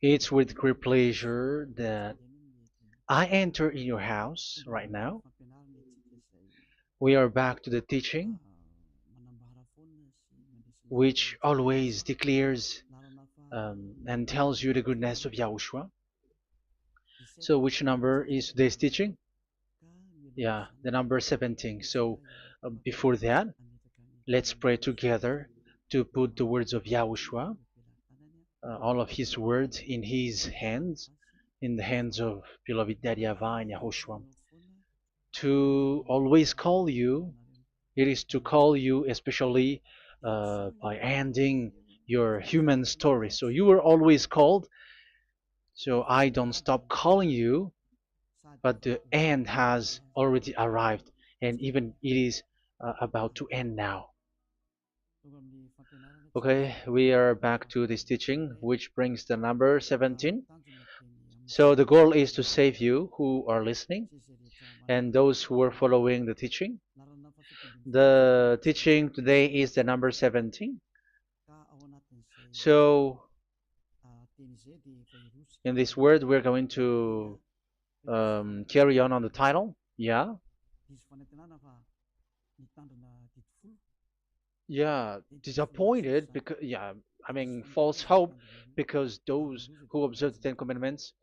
It's with great pleasure that I enter in your house right now. We are back to the teaching, which always declares and tells you the goodness of Yahushua. So, which number is today's teaching? Yeah, the number 17. So, before that, let's pray together to put the words of Yahushua, all of his words, in his hands, in the hands of beloved Daddy YAHVAH and YAHOSHUAH. To always call you, it is to call you especially by ending your human story. So you were always called, so I don't stop calling you, but the end has already arrived, and even it is about to end now. Okay, we are back to this teaching, which brings the number 17. So the goal is to save you who are listening and those who are following the teaching. The teaching today is the number 17. So in this word, we're going to carry on the title. Yeah. Yeah, disappointed because yeah, I mean false hope because those who observe the Ten Commandments,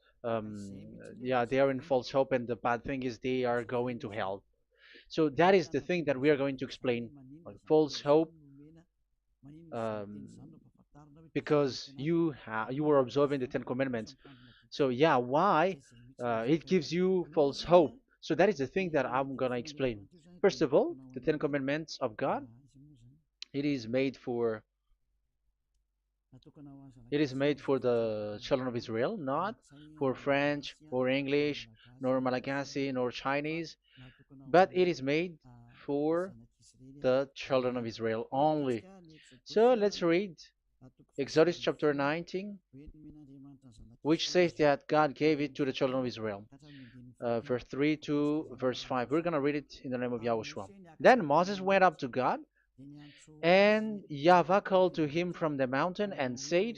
yeah, they are in false hope, and the bad thing is they are going to hell. So that is the thing that we are going to explain. False hope, um, because you were observing the Ten Commandments. So yeah, why it gives you false hope? So that is the thing that I'm gonna explain. First of all, the Ten Commandments of God, it is made for it is made for the children of Israel, not for French or English, nor Malagasy, nor Chinese, but it is made for the children of Israel only. So let's read Exodus chapter 19, which says that God gave it to the children of Israel. Verse 3 to verse 5. We're going to read it in the name of Yahushua. Then Moses went up to God, and YAHVAH called to him from the mountain and said,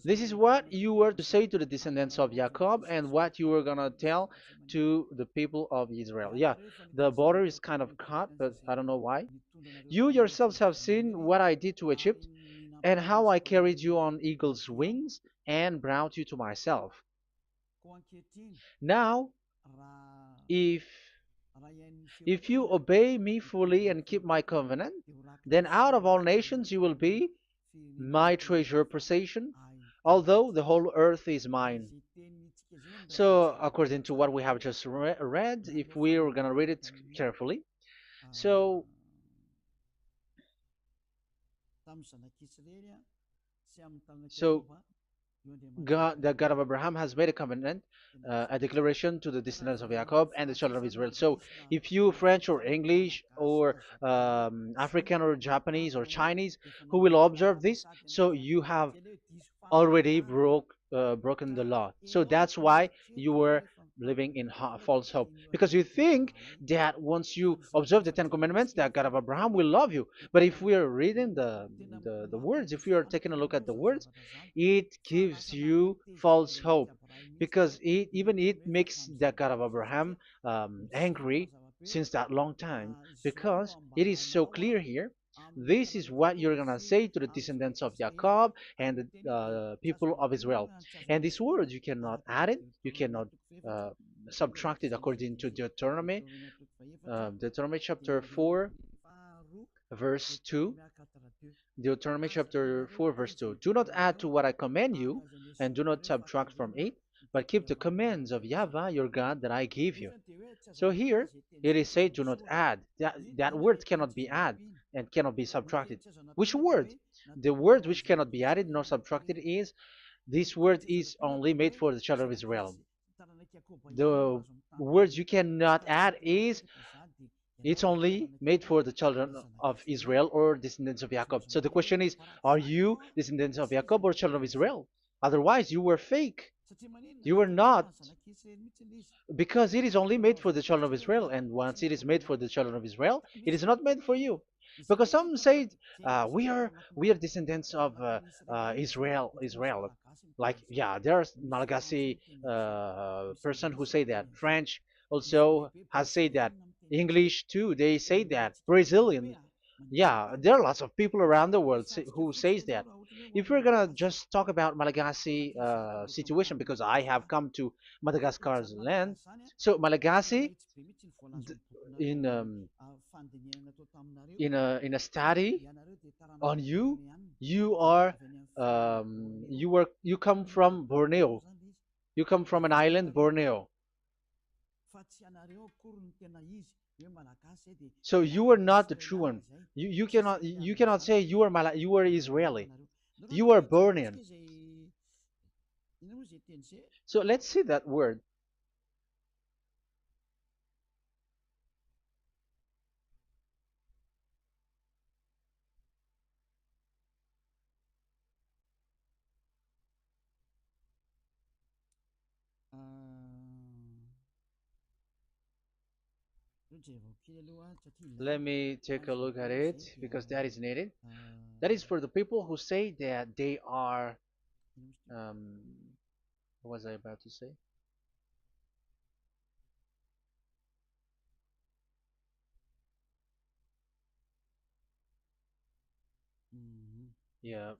"This is what you were to say to the descendants of Jacob and what you were going to tell to the people of Israel." Yeah, the border is kind of cut, but I don't know why. "You yourselves have seen what I did to Egypt and how I carried you on eagle's wings and brought you to myself. Now, if you obey me fully and keep my covenant, then out of all nations you will be my treasure possession, although the whole earth is mine." So, according to what we have just read, if we are going to read it carefully, so so God, the God of Abraham, has made a covenant, a declaration to the descendants of Jacob and the children of Israel. So, if you French or English or African or Japanese or Chinese who will observe this, so you have already broken the law. So that's why you were living in false hope, because you think that once you observe the Ten Commandments, that God of Abraham will love you. But if we are reading the words, if we are taking a look at the words, it gives you false hope, because it makes the God of Abraham angry since that long time, because it is so clear here. This is what you're gonna say to the descendants of Jacob and the people of Israel. And this word, you cannot add it, you cannot uh, subtract it, according to Deuteronomy, Deuteronomy chapter 4, verse 2. Deuteronomy chapter 4, verse 2. "Do not add to what I command you, and do not subtract from it, but keep the commands of YAHVAH your God that I give you." So here it is said, do not add. That word cannot be added and cannot be subtracted. Which word? The word which cannot be added nor subtracted is, this word is only made for the children of Israel. The words you cannot add is, it's only made for the children of Israel or descendants of Jacob. So the question is, are you descendants of Jacob or children of Israel? Otherwise, you were fake. You were not, because it is only made for the children of Israel. And once it is made for the children of Israel, it is not made for you. Because some say we are descendants of Israel. Like, yeah, there's Malagasy person who say that. French also has said that. English too, they say that. Brazilian, yeah, there are lots of people around the world who says that. If we're gonna just talk about Malagasy situation, because I have come to Madagascar's land, so Malagasy, in in a study on you, you come from Borneo. You come from an island, Borneo. So you are not the true one. You cannot say you are Israeli. You are Bornean. So let's see that word. Let me take a look at it because that is needed. That is for the people who say that they are. Um, what was I about to say? Yeah.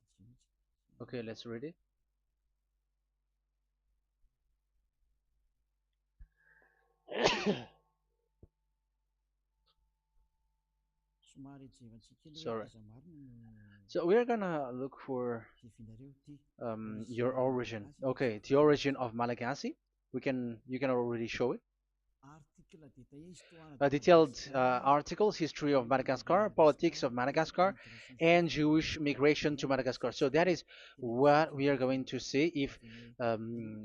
Okay, let's read it. Sorry. So we're gonna look for your origin. Okay, the origin of Malagasy. You can already show it. Detailed articles, history of Madagascar, politics of Madagascar, and Jewish migration to Madagascar. So that is what we are going to see.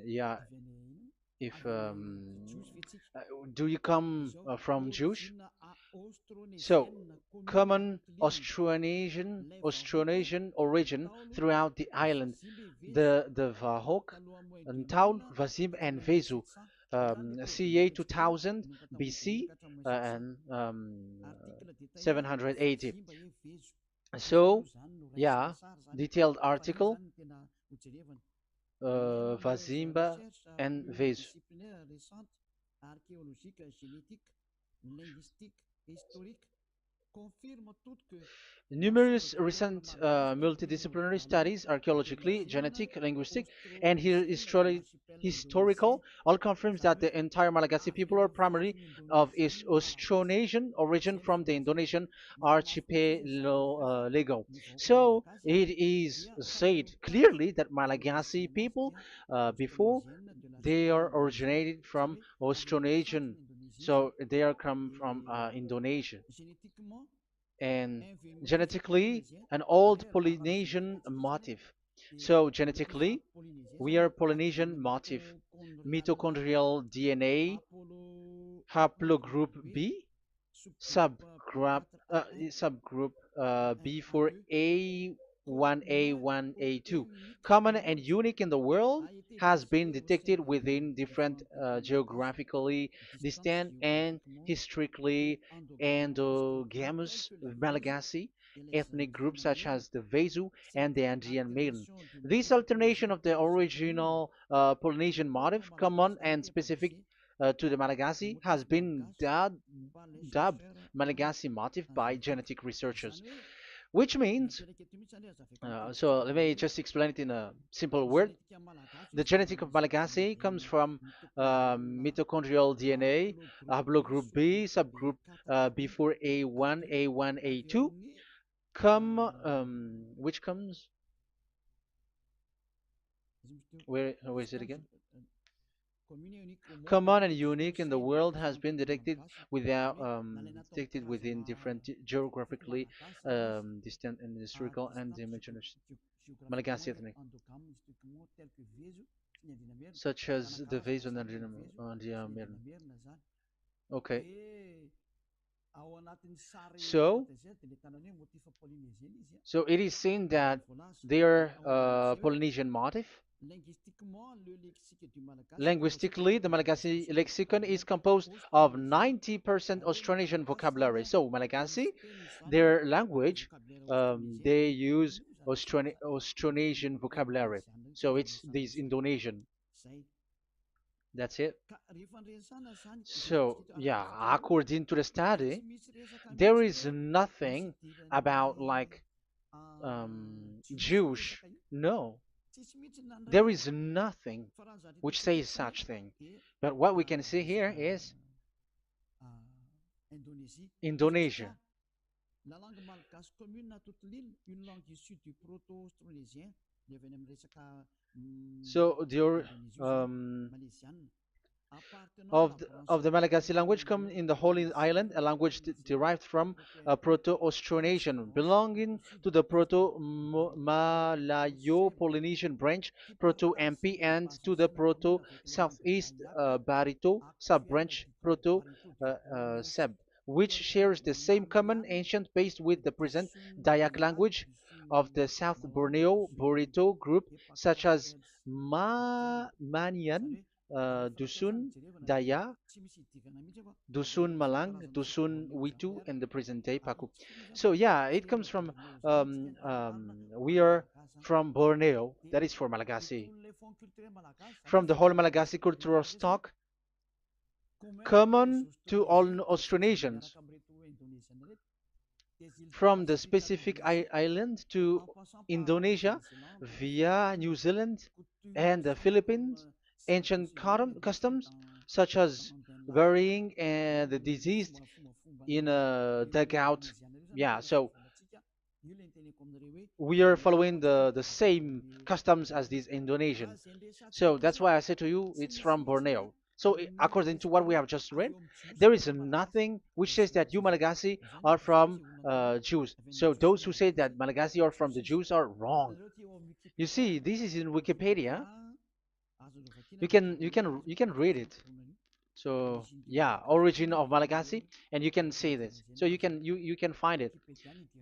Yeah, if do you come from Jewish? So, common Austronesian origin throughout the island, the Vahok, Ntaul, Vazim, and Vezu, CA 2000 BC and 780. So, yeah, detailed article, Vazimba and Vezu. Numerous recent multidisciplinary studies, archaeologically, genetic, linguistic, and historical, all confirms that the entire Malagasy people are primarily of Austronesian origin from the Indonesian archipelago. So it is said clearly that Malagasy people, before, they are originated from Austronesian, so they are come from Indonesia, and genetically an old Polynesian motif. So genetically, we are Polynesian motif, mitochondrial DNA, haplogroup B, subgroup subgroup B for A1A1A2, common and unique in the world, has been detected within different geographically distant and historically endogamous Malagasy ethnic groups such as the Vezu and the Andean Maiden. This alternation of the original Polynesian motif, common and specific to the Malagasy, has been dubbed Malagasy motif by genetic researchers, which means, so let me just explain it in a simple word. The genetic of Malagasy comes from mitochondrial DNA, haplogroup B, subgroup B4A1, A1, A2, which comes, where is it again? Common and unique in the world, has been detected within different geographically distant and historical and dimensional Malagasy ethnic, such as the Vase and the Mirna. Okay, so so it is seen that they are Polynesian motif. Linguistically, the Malagasy lexicon is composed of 90% Austronesian vocabulary. So Malagasy, their language, they use Austronesian vocabulary. So it's this Indonesian. That's it. So yeah, according to the study, there is nothing about like Jewish. No, there is nothing which says such thing. But what we can see here is Indonesia. So the um, of the Malagasy language come in the Holy Island, a language derived from Proto-Austronesian, belonging to the Proto-Malayo-Polynesian branch, Proto-MP, and to the Proto-Southeast Barito sub-branch, Proto-Seb, which shares the same common ancient base with the present Dayak language of the South Borneo Burrito group, such as Manian, Dusun, Daya, Dusun Malang, Dusun Witu, and the present day Paku. So yeah, it comes from we are from Borneo, that is for Malagasy. From the whole Malagasy cultural stock, common to all Austronesians, from the specific island to Indonesia via New Zealand and the Philippines, ancient customs such as burying and the deceased in a dugout. Yeah, so we are following the same customs as these Indonesian. So that's why I said to you it's from Borneo. So according to what we have just read, there is nothing which says that you Malagasy are from Jews. So those who say that Malagasy are from the Jews are wrong. You see, this is in Wikipedia. You can read it. So yeah, origin of Malagasy, and you can see this. So you can find it.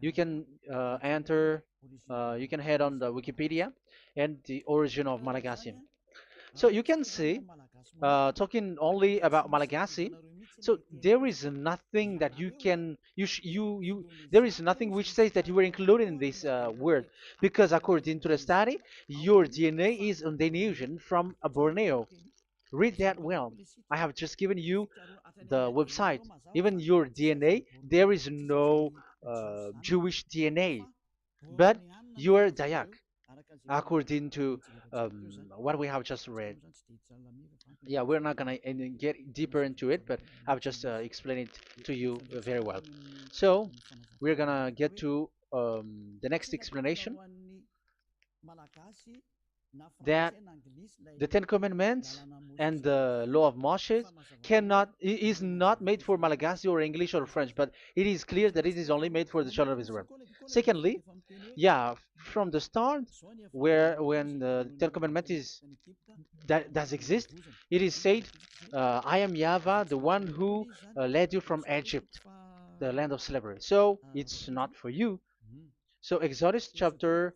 You can enter. You can head on the Wikipedia and the origin of Malagasy. So you can see, talking only about Malagasy. So there is nothing that you can you there is nothing which says that you were included in this word, because according to the study, your DNA is Indonesian from Borneo. Read that well. I have just given you the website. Even your DNA, there is no Jewish DNA, but you are Dayak, according to what we have just read. Yeah, we're not gonna get deeper into it, but I've just explained it to you very well. So we're gonna get to the next explanation, that the Ten Commandments and the Law of Moshe is not made for Malagasy or English or French, but it is clear that it is only made for the children of Israel. Secondly, yeah, from the start, where when the Ten Commandments that does exist, it is said, "I am Yahweh, the one who led you from Egypt, the land of slavery." So it's not for you. So Exodus chapter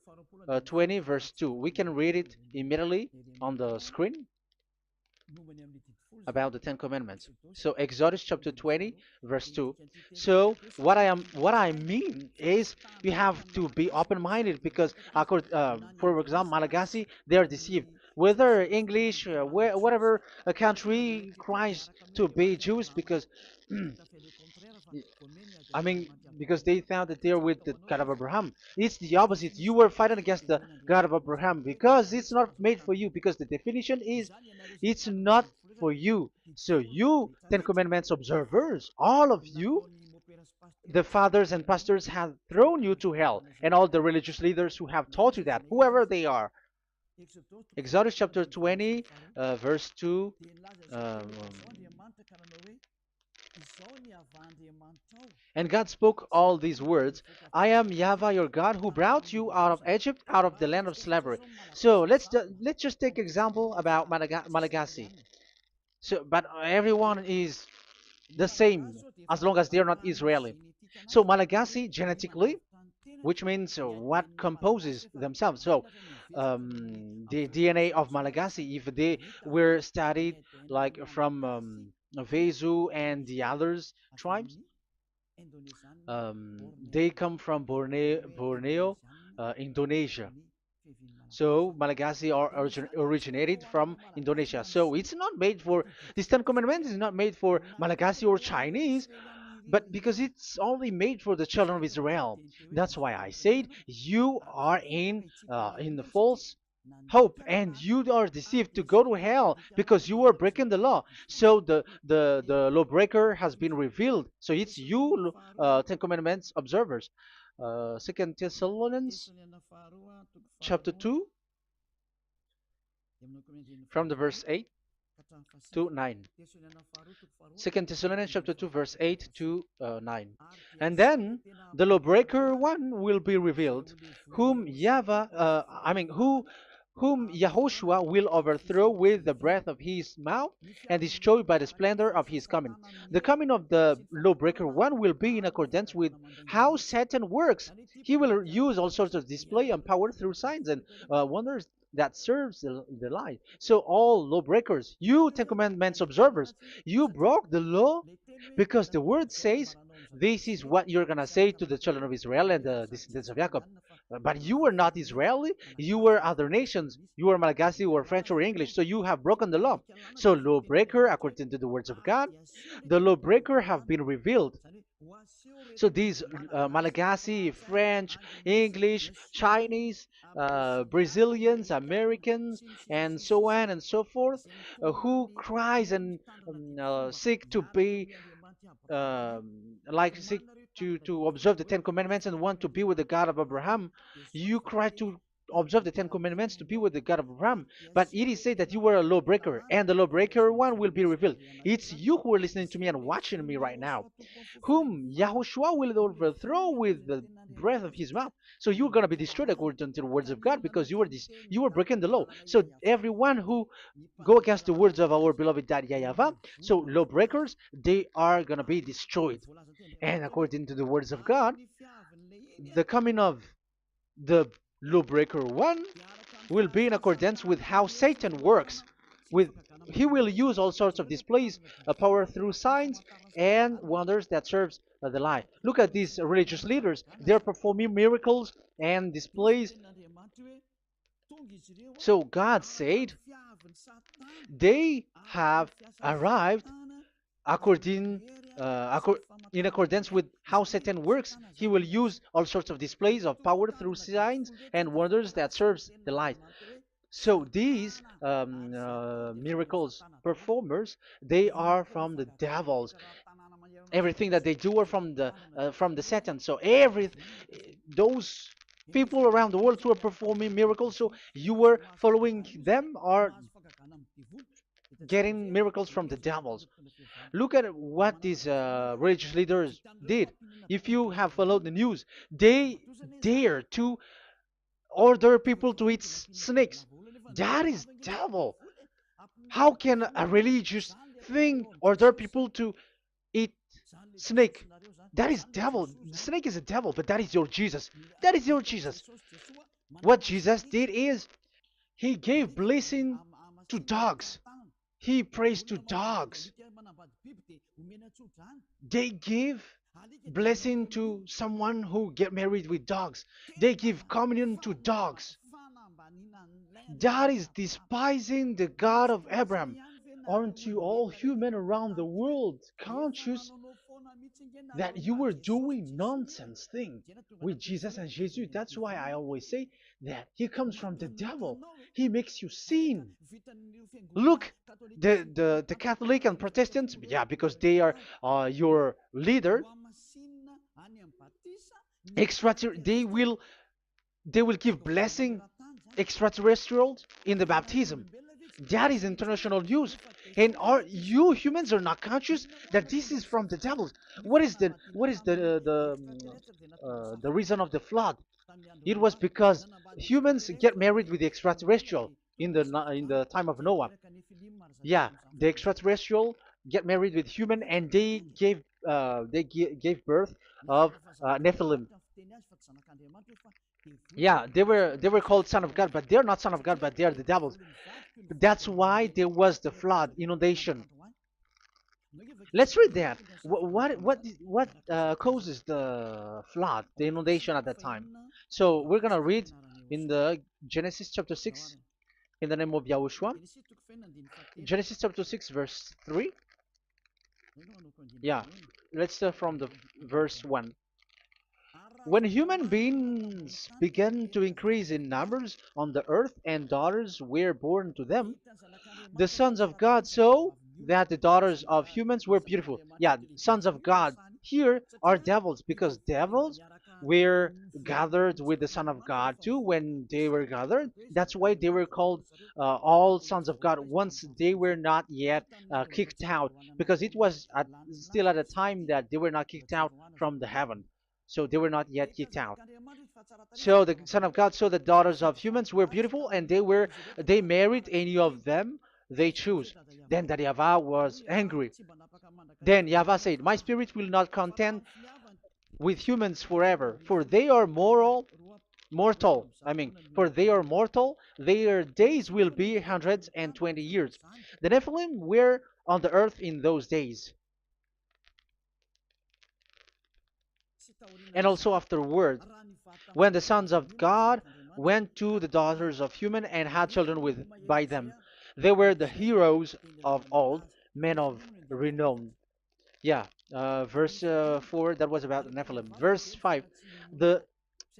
20 verse 2. We can read it immediately on the screen about the Ten Commandments. So Exodus chapter 20 verse 2. So what I mean is you have to be open-minded, because for example, Malagasy, they are deceived. Whether English, whatever a country tries to be Jews, because I mean, because they found that they're with the God of Abraham. It's the opposite. You were fighting against the God of Abraham, because it's not made for you. Because the definition is, it's not for you. So you, Ten Commandments observers, all of you, the fathers and pastors have thrown you to hell, and all the religious leaders who have taught you that, whoever they are. Exodus chapter 20, verse 2. Um, And God spoke all these words: "I am Yahweh your God, who brought you out of Egypt, out of the land of slavery." So let's just take example about Malagasy. So, but everyone is the same as long as they're not Israeli. So Malagasy genetically, which means what composes themselves. So the DNA of Malagasy, if they were studied like from Vezu and the others tribes, they come from Borneo, Indonesia. So Malagasy are originated from Indonesia. So it's not made for this Ten Commandments is not made for Malagasy or Chinese, but because it's only made for the children of Israel. That's why I said you are in the false hope and you are deceived to go to hell because you are breaking the law. So the lawbreaker has been revealed. So it's you, Ten Commandments observers. Second Thessalonians chapter 2 from the verse 8 to 9. Second Thessalonians chapter 2 verse 8 to 9. And then the lawbreaker one will be revealed, whom whom Yahushua will overthrow with the breath of his mouth and destroy by the splendor of his coming. The coming of the lawbreaker one will be in accordance with how Satan works. He will use all sorts of display and power through signs and wonders that serves the lie. So all lawbreakers, you Ten Commandments observers, you broke the law because the word says this is what you're gonna say to the children of Israel and the descendants of Jacob. But you were not Israeli, you were other nations, you were Malagasy or French or English, so you have broken the law. So lawbreaker, according to the words of God, the lawbreaker have been revealed. So these Malagasy, French, English, Chinese, Brazilians, Americans, and so on and so forth, who cries and seek to be like seek to observe the Ten Commandments and want to be with the God of Abraham. You cry to observe the Ten Commandments to be with the God of Abraham, but it is said that you were a lawbreaker, and the lawbreaker one will be revealed. It's you who are listening to me and watching me right now, whom Yahushua will overthrow with the breath of his mouth. So you're gonna be destroyed according to the words of God because you were breaking the law. So everyone who go against the words of our beloved Daddy YAHVAH, so lawbreakers, they are gonna be destroyed. And according to the words of God, the coming of the lawbreaker one will be in accordance with how Satan works. With he will use all sorts of displays, power through signs and wonders that serves the lie. Look at these religious leaders; they're performing miracles and displays. So God said they have arrived according in accordance with how Satan works. He will use all sorts of displays of power through signs and wonders that serves the light. So these miracles performers, they are from the devils. Everything that they do are from the Satan. So those people around the world who are performing miracles, so you were following them, are getting miracles from the devils. Look at what these religious leaders did. If you have followed the news, they dare to order people to eat snakes. That is devil. How can a religious thing order people to eat snake? That is devil. The snake is a devil, but that is your Jesus. That is your Jesus. What Jesus did is he gave blessing to dogs. He prays to dogs. They give blessing to someone who get married with dogs. They give communion to dogs. That is despising the God of Abraham. Aren't you all human around the world conscious that you were doing nonsense thing with Jesus and Jesus? That's why I always say that he comes from the devil. He makes you sin. Look, the Catholic and Protestants, yeah, because they are your leader. They will give blessing extraterrestrials in the baptism. That is international news. And you humans are not conscious that this is from the devil. What is the reason of the flood? It was because humans get married with the extraterrestrial in the time of Noah. Yeah, the extraterrestrial get married with human, and they gave birth of Nephilim. Yeah, they were called son of God, but they're not son of God, but they're the devils. That's why there was the flood, inundation. Let's read that. What causes the flood, the inundation at that time? So we're gonna read in the Genesis chapter 6 in the name of Yahushua. Genesis chapter 6 verse 3. Yeah, let's start from the verse 1. When human beings began to increase in numbers on the earth and daughters were born to them, the sons of God saw that the daughters of humans were beautiful. Yeah, sons of God here are devils because devils were gathered with the Son of God too when they were gathered. That's why they were called all sons of God once they were not yet kicked out because it was still at a time that they were not kicked out from the heaven. So they were not yet kicked out. So the Son of God saw the daughters of humans were beautiful, and they married any of them they choose. Then the Yahavah was angry. Then Yahavah said, "My spirit will not contend with humans forever, for they are mortal. For they are mortal. Their days will be 120 years. The Nephilim were on the earth in those days, and also afterward, when the sons of God went to the daughters of human and had children with by them. They were the heroes of old, men of renown." Yeah, verse 4, that was about the Nephilim. Verse 5, the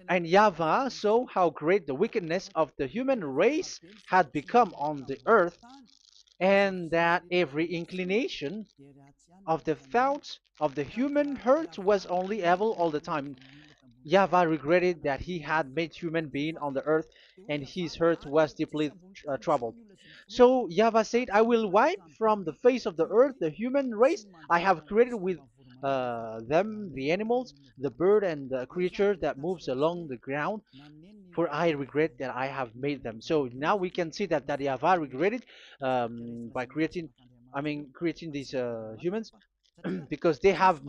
and Yahweh saw how great the wickedness of the human race had become on the earth, and that every inclination of the thoughts of the human heart was only evil all the time. Yahweh regretted that he had made human being on the earth, and his heart was deeply troubled. So Yahweh said, "I will wipe from the face of the earth the human race I have created with them, the animals, the bird, and the creature that moves along the ground, for I regret that I have made them." So now we can see that Yahweh regretted by creating these humans because they have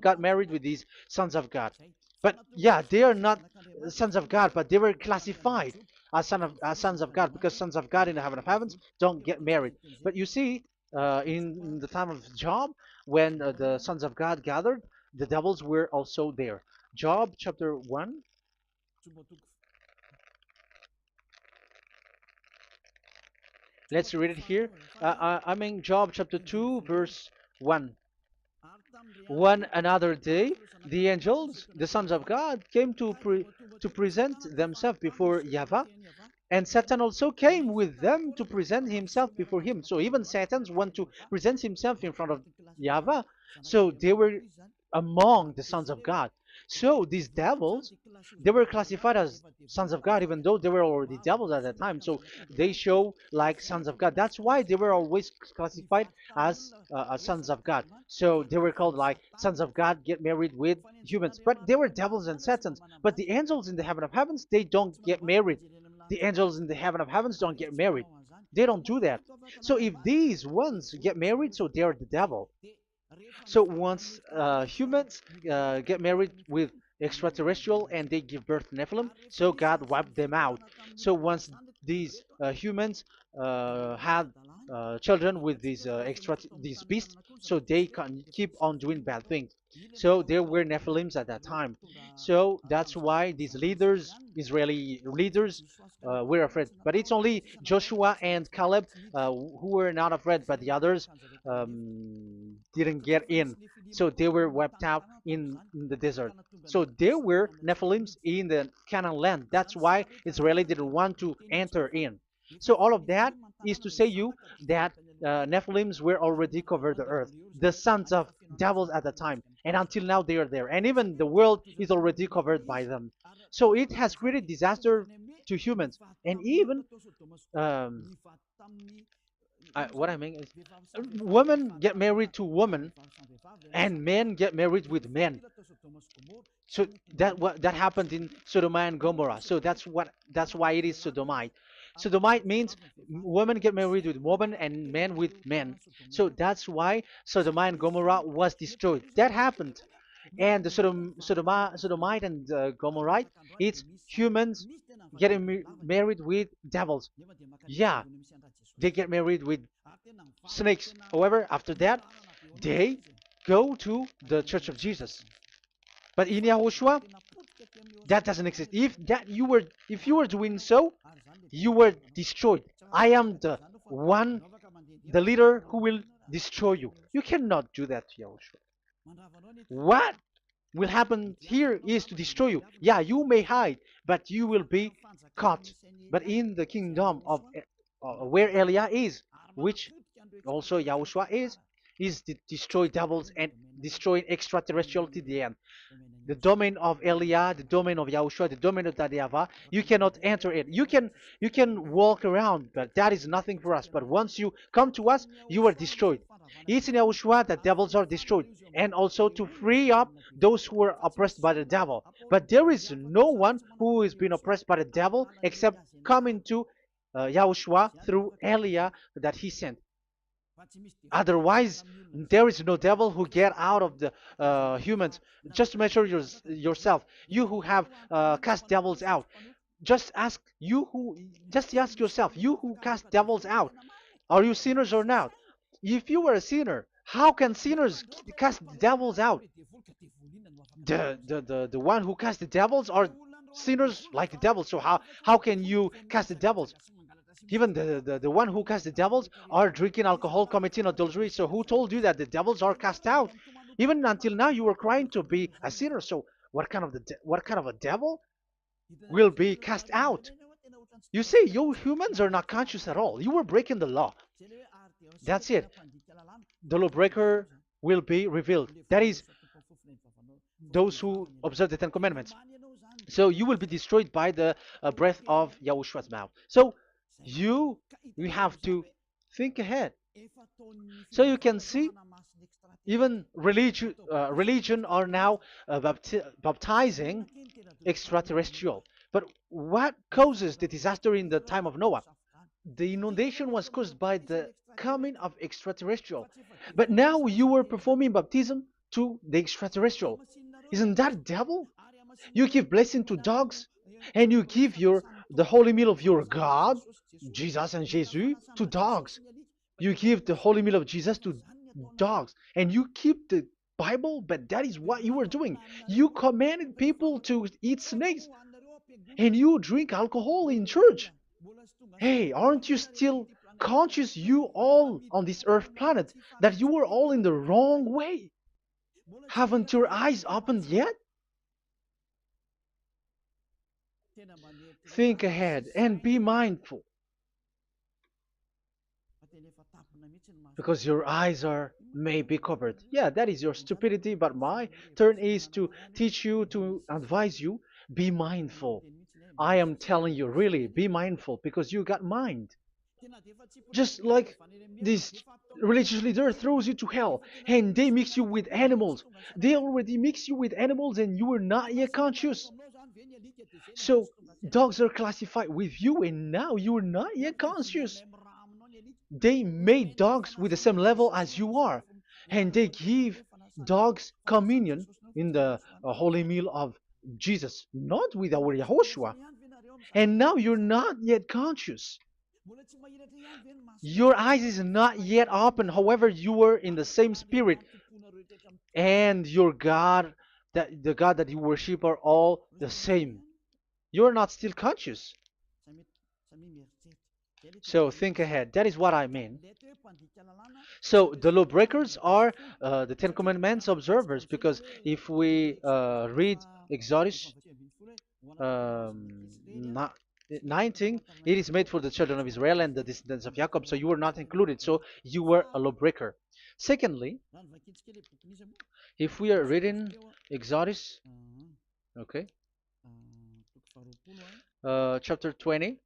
got married with these sons of God. But yeah, they are not sons of God, but they were classified as sons of God because sons of God in the heaven of heavens don't get married. But you see, in the time of Job, when the sons of God gathered, the devils were also there. Job chapter 1. Let's read it here. Job chapter 2, verse 1. One another day, the angels, the sons of God, came to present themselves before Yahweh, and Satan also came with them to present himself before him. So even Satan want to present himself in front of Yahweh. So they were among the sons of God. So these devils, they were classified as sons of God, even though they were already devils at that time. So they show like sons of God. That's why they were always classified as sons of God. So they were called like sons of God get married with humans. But they were devils and satans. But the angels in the heaven of heavens, they don't get married. The angels in the heaven of heavens don't get married. They don't do that. So if these ones get married, so they're the devil. So once humans get married with extraterrestrial and they give birth to Nephilim, so God wiped them out. So once these humans had children with these beasts, so they can keep on doing bad things. So there were Nephilims at that time. So that's why these leaders, Israeli leaders, were afraid. But it's only Joshua and Caleb who were not afraid, but the others didn't get in. So they were wiped out in the desert. So there were Nephilims in the Canaan land. That's why Israeli didn't want to enter in. So all of that is to say you that Nephilims were already covered the earth, the sons of devils at the time, and until now they are there, and even the world is already covered by them. So it has created disaster to humans, and even what I mean is, women get married to women, and men get married with men. So that happened in Sodom and Gomorrah. So that's why it is Sodomite. Sodomite means women get married with women and men with men. So that's why Sodom and Gomorrah was destroyed. That happened. and the Sodomite and Gomorrite, it's humans getting married with devils. Yeah, they get married with snakes. However, after that, they go to the Church of Jesus. But in Yahushua, that doesn't exist. If you were doing so, you were destroyed. I am the one, the leader who will destroy you. You cannot do that to Yahushua. What will happen here is to destroy you. Yeah, you may hide, but you will be caught. But in the kingdom of where Elia is, which also Yahushua is to destroy devils and destroy extraterrestriality at the end. The domain of Elia, the domain of Yahushua, the domain of YAHVAH, you cannot enter it. You can walk around, but that is nothing for us. But once you come to us, you are destroyed. It's in Yahushua that devils are destroyed, and also to free up those who are oppressed by the devil. But there is no one who is being oppressed by the devil except coming to Yahushua through Elia that he sent. Otherwise, there is no devil who get out of the humans. Just measure yourself. You who have cast devils out. Just ask you who. Just ask yourself. You who cast devils out. Are you sinners or not? If you were a sinner, how can sinners cast devils out? The one who cast the devils are sinners like the devils. So how can you cast the devils? Even the one who cast the devils are drinking alcohol, committing adultery. So who told you that the devils are cast out? Even until now, you were crying to be a sinner. So what kind of a devil will be cast out? You see, you humans are not conscious at all. You were breaking the law. That's it. The lawbreaker will be revealed. That is, those who observe the Ten Commandments. So you will be destroyed by the breath of Yahushua's mouth. So you you have to think ahead. So you can see, even religion are now baptizing extraterrestrial. But what causes the disaster in the time of Noah? The inundation was caused by the coming of extraterrestrial. But now you are performing baptism to the extraterrestrial. Isn't that devil? You give blessing to dogs, and you give the holy meal of your God, Jesus and Jesus, to dogs. You give the holy meal of Jesus to dogs, and you keep the Bible, but that is what you were doing. You commanded people to eat snakes, and you drink alcohol in church. Hey, aren't you still conscious, you all on this earth planet, that you were all in the wrong way? Haven't your eyes opened yet? Think ahead and be mindful, because your eyes are may be covered. Yeah, that is your stupidity, but my turn is to teach you, to advise you. Be mindful. I am telling you, really, be mindful, because you got mind. Just like this religious leader throws you to hell and they mix you with animals. They already mix you with animals and you are not yet conscious. So dogs are classified with you and now you are not yet conscious. They made dogs with the same level as you are, and they give dogs communion in the holy meal of Jesus, not with our Yahushua. And now you're not yet conscious. Your eyes is not yet open. However, you were in the same spirit, and your God, that the God that you worship, are all the same. You're not still conscious. So think ahead. That is what I mean. So the lawbreakers are the Ten Commandments observers, because if we read Exodus um, 19, it is made for the children of Israel and the descendants of Jacob, so you were not included, so you were a lawbreaker. Secondly, if we are reading Exodus, okay, chapter 20,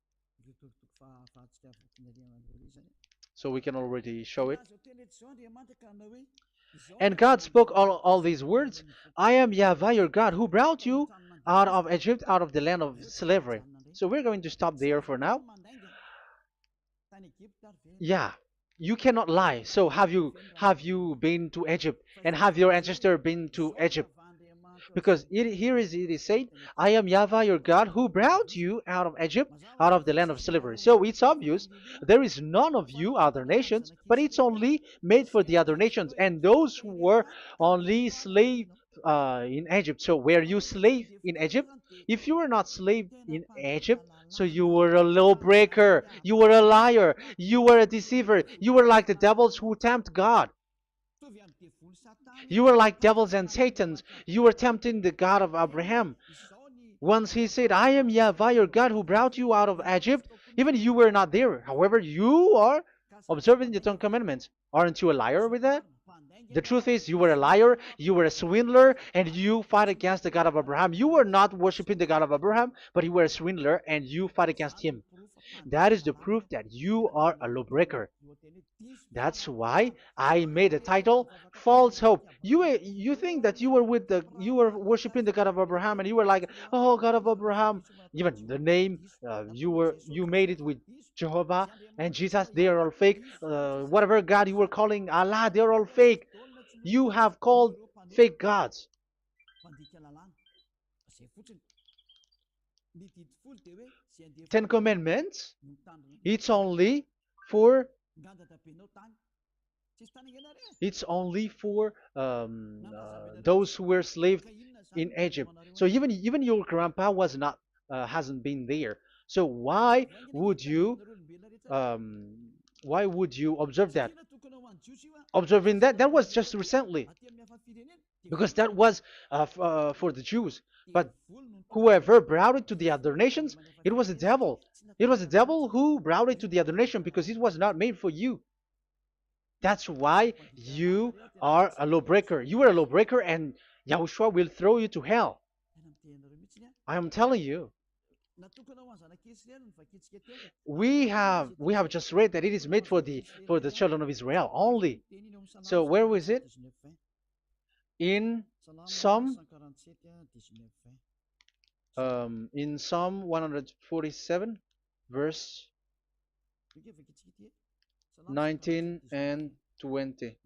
so we can already show it. And God spoke all these words: I am YAHVAH your God, who brought you out of Egypt, out of the land of slavery. So we're going to stop there for now. Yeah, you cannot lie. So have you been to Egypt, and have your ancestor been to Egypt? Because it is said, I am Yahweh your God who brought you out of Egypt, out of the land of slavery. So it's obvious there is none of you other nations, but it's only made for the other nations and those who were only slave in Egypt. So were you slave in Egypt? If you were not slave in Egypt, so you were a lawbreaker, you were a liar, you were a deceiver, you were like the devils who tempt God. You were like devils and Satans. You were tempting the God of Abraham. Once he said, I am Yahweh your God who brought you out of Egypt, even you were not there. However, you are observing the Ten Commandments. Aren't you a liar with that? The truth is, you were a liar, you were a swindler, and you fight against the God of Abraham. You were not worshiping the God of Abraham, but you were a swindler, and you fight against him. That is the proof that you are a lawbreaker. That's why I made a title, False Hope. You think that you were worshiping the God of Abraham, and you were like, oh, God of Abraham. Even the name, you made it with Jehovah and Jesus. They are all fake. Whatever God you were calling Allah, they are all fake. You have called fake gods. Ten Commandments. It's only for those who were slaves in Egypt. So even your grandpa was not hasn't been there. So would you um, why would you observe that? Observing that was just recently because that was for the Jews. But whoever brought it to the other nations, it was the devil. It was the devil who brought it to the other nation because it was not made for you. That's why you are a lawbreaker. You are a lawbreaker, and Yahushua will throw you to hell. I am telling you. We have just read that it is made for the children of Israel only. So where was it? In Psalm in Psalm 147, verse 19 and 20.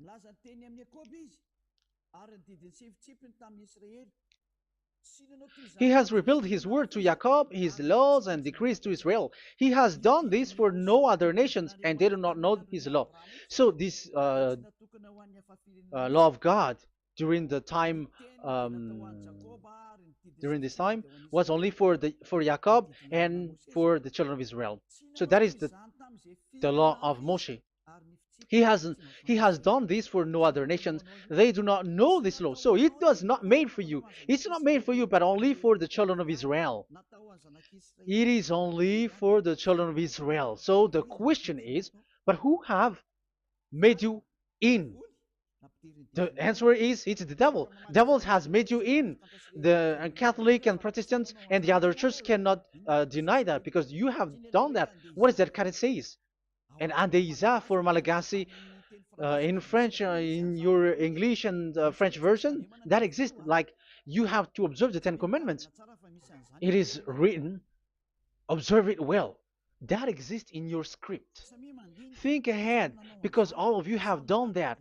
He has revealed his word to Jacob, his laws and decrees to Israel. He has done this for no other nations, and they do not know his law. So this law of God during the time during this time was only for Jacob and for the children of Israel. So that is the law of Moshe. He has done this for no other nations. They do not know this law. So it was not made for you. It's not made for you, but only for the children of Israel. It is only for the children of Israel. So the question is, but who have made you in? The answer is it's the devil. Devil has made you in. The Catholic and Protestants and the other church cannot deny that because you have done that. What is that kind of says? And Andeiza for Malagasy in French, in your English and French version, that exists. Like you have to observe the Ten Commandments. It is written, observe it well. That exists in your script. Think ahead because all of you have done that.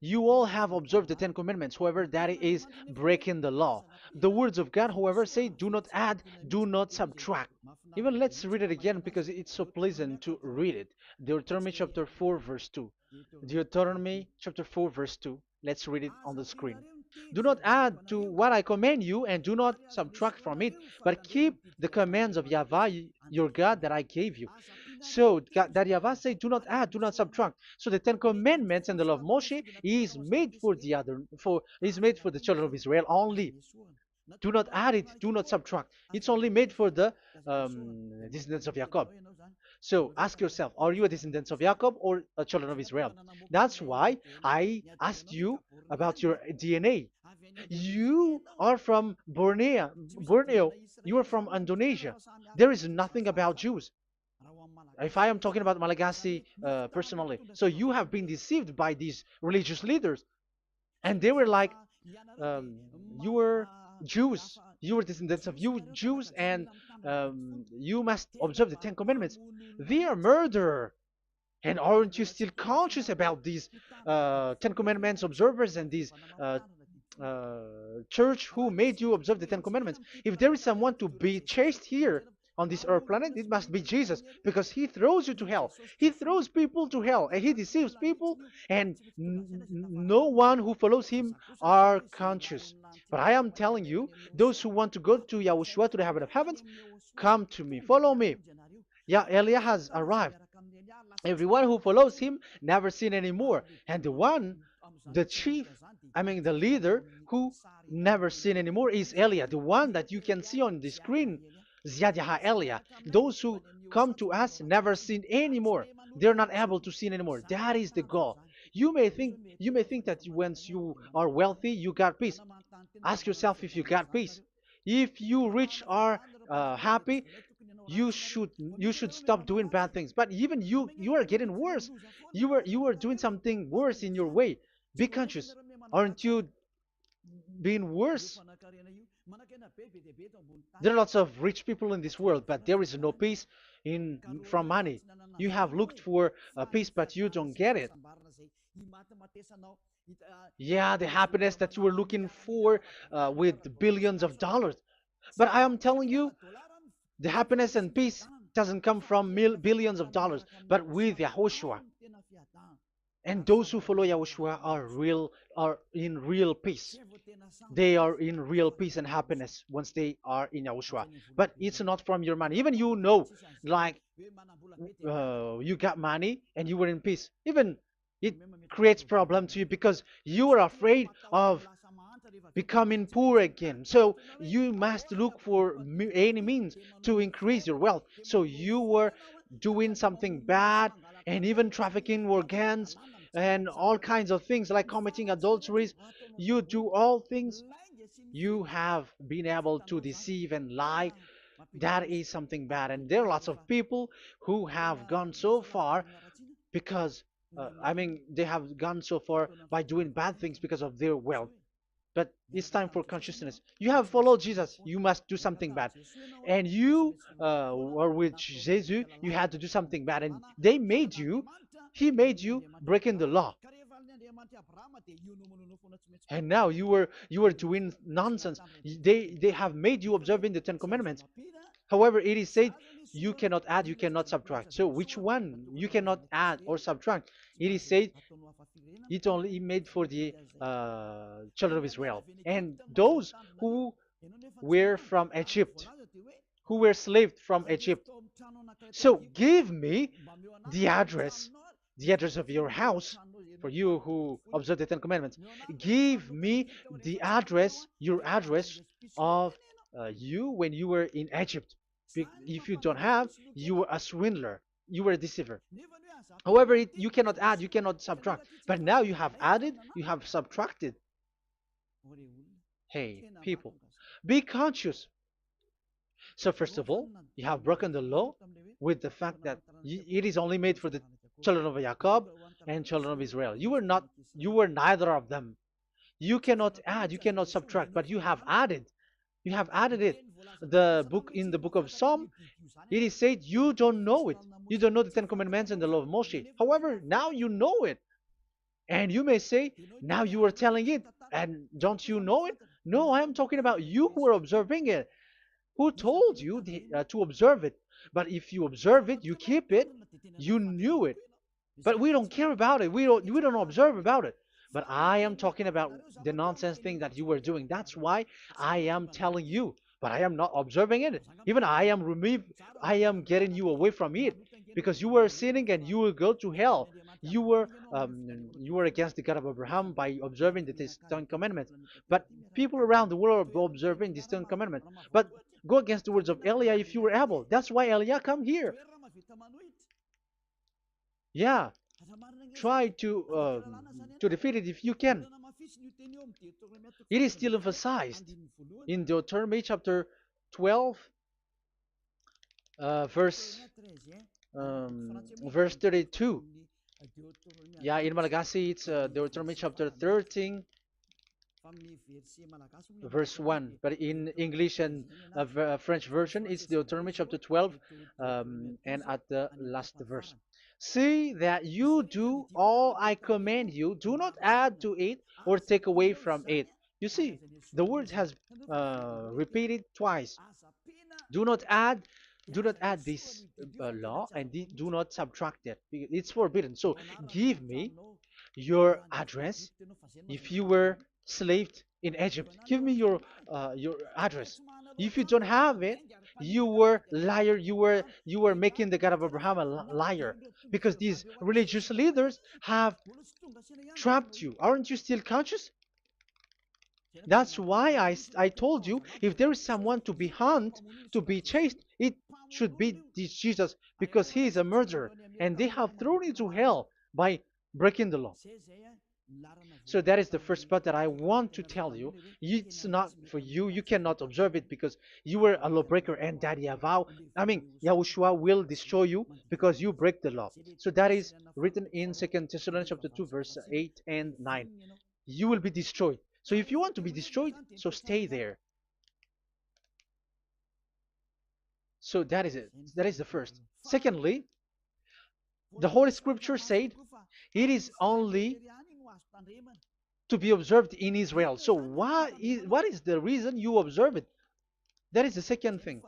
You all have observed the Ten Commandments, however, that is breaking the law. The words of God, however, say, do not add, do not subtract. Even let's read it again because it's so pleasant to read it. Deuteronomy chapter 4, verse 2. Deuteronomy chapter 4, verse 2. Let's read it on the screen. Do not add to what I command you, and do not subtract from it, but keep the commands of Yahweh, your God, that I gave you. So that Yahweh said, do not add, do not subtract. So the Ten Commandments and the law of Moshe is made for the children of Israel only. Do not add it, do not subtract. It's only made for the descendants of Jacob. So ask yourself, are you a descendant of Jacob or a children of Israel? That's why I asked you about your DNA. You are from Borneo. You are from Indonesia. There is nothing about Jews. If I am talking about Malagasy personally. So you have been deceived by these religious leaders. And they were like, you were Jews. You were descendants of you Jews, and you must observe the Ten Commandments. They are murderer. And aren't you still conscious about these Ten Commandments observers and these church who made you observe the Ten Commandments. If there is someone to be chased here on this earth planet, it must be Jesus, because he throws you to hell. He throws people to hell, and he deceives people, and no one who follows him are conscious. But I am telling you, those who want to go to Yahushua, to the heaven of heavens, come to me, follow me. Yeah, Eliah has arrived. Everyone who follows him never sin anymore. And the chief, the leader who never sin anymore is Eliah, the one that you can see on the screen. Ziyadah Eliah. Those who come to us never sin anymore. They're not able to sin anymore. That is the goal. You may think that once you are wealthy, you got peace. Ask yourself if you got peace. If you rich are happy, you should stop doing bad things. But even you are getting worse. You are doing something worse in your way. Be conscious. Aren't you being worse? There are lots of rich people in this world, but there is no peace in from money. You have looked for peace, but you don't get it. Yeah, the happiness that you were looking for with billions of dollars. But I am telling you, the happiness and peace doesn't come from billions of dollars, but with Yahushua. And those who follow Yahushua are in real peace. They are in real peace and happiness once they are in Yahushua. But it's not from your money. Even like you got money and you were in peace. Even it creates problem to you because you are afraid of becoming poor again. So you must look for any means to increase your wealth. So you were doing something bad and even trafficking organs and all kinds of things like committing adulteries. You do all things. You have been able to deceive and lie. That is something bad. And there are lots of people who have gone so far because, they have gone so far by doing bad things because of their wealth. But it's time for consciousness. You have followed Jesus, you must do something bad. And you were with Jesus, you had to do something bad. And he made you breaking the law. And now you were doing nonsense. They have made you observing the Ten Commandments. However, it is said you cannot add, you cannot subtract. So which one you cannot add or subtract? It is said it only made for the children of Israel and those who were from Egypt, who were slaved from Egypt. So give me the address, the address of your house, for you who observe the Ten Commandments. Give me the address, your address of you when you were in Egypt. If you don't have, you were a swindler, you were a deceiver. However, you cannot add, you cannot subtract. But now you have added, you have subtracted. Hey, people, be conscious. So first of all, you have broken the law with the fact that it is only made for the children of Jacob and children of Israel. You were neither of them. You cannot add, you cannot subtract, but you have added. You have added it. In the book of Psalm, it is said you don't know it. You don't know the Ten Commandments and the law of Moshe. However, now you know it. And you may say, now you are telling it, and don't you know it? No, I am talking about you who are observing it. Who told you to observe it? But if you observe it, you keep it, you knew it. But we don't care about it. We don't observe about it. But I am talking about the nonsense thing that you were doing. That's why I am telling you. But I am not observing it. Even I am getting you away from it. Because you were sinning and you will go to hell. You were against the God of Abraham by observing the Ten Commandments. But people around the world are observing the Ten Commandments. But go against the words of Eliah if you were able. That's why Eliah come here. Yeah, try to defeat it if you can. It is still emphasized in Deuteronomy chapter 12, verse 32. Yeah, in Malagasy it's Deuteronomy chapter 13, verse 1. But in English and French version, it's Deuteronomy chapter 12, and at the last verse. See that you do all I command you. Do not add to it or take away from it. You see, the word has repeated twice. Do not add, do not add this law, and do not subtract it. It's forbidden. So give me your address. If you were slaved in Egypt, give me your address. If you don't have it, you were liar. You were making the God of Abraham a liar, because these religious leaders have trapped you. Aren't you still conscious? That's why I told you, if there is someone to be hunted, to be chased, it should be this Jesus, because he is a murderer and they have thrown you to hell by breaking the law. So that is the first part that I want to tell you. It's not for you. You cannot observe it because you were a lawbreaker, and that Yahushua will destroy you because you break the law. So that is written in 2 Thessalonians chapter 2, verse 8 and 9. You will be destroyed. So if you want to be destroyed, so stay there. So that is it. That is the first. Secondly, the Holy Scripture said it is only to be observed in Israel. So what is the reason you observe it? That is the second thing.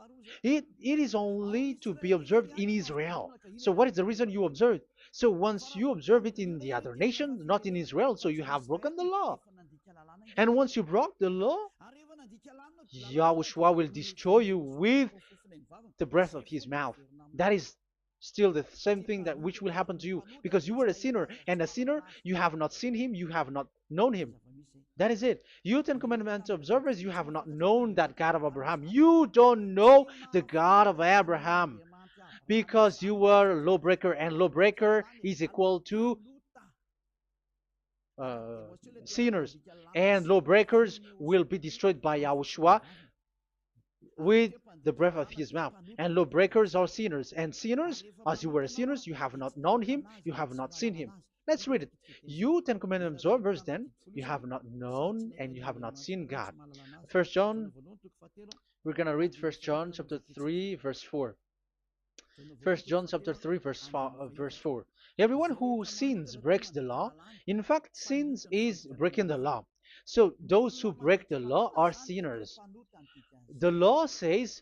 It is only to be observed in Israel. So what is the reason you observe it? So once you observe it in the other nation, not in Israel, so you have broken the law. And once you broke the law, Yahushua will destroy you with the breath of his mouth. That is still the same thing that which will happen to you, because you were a sinner, and a sinner, you have not seen him, you have not known him. That is it. You Ten Commandments observers, you have not known that God of Abraham. You don't know the God of Abraham because you were a lawbreaker, and lawbreaker is equal to uh, sinners, and lawbreakers will be destroyed by Yahushua with the breath of his mouth. And lawbreakers are sinners, and sinners, as you were sinners, you have not known him, you have not seen him. Let's read it. You Ten Commandments observers, then, you have not known and you have not seen God. First John, we're gonna read First John chapter 3, verse 4. First John chapter 3, verse 4. Everyone who sins breaks the law. In fact, sins is breaking the law. So those who break the law are sinners. The law says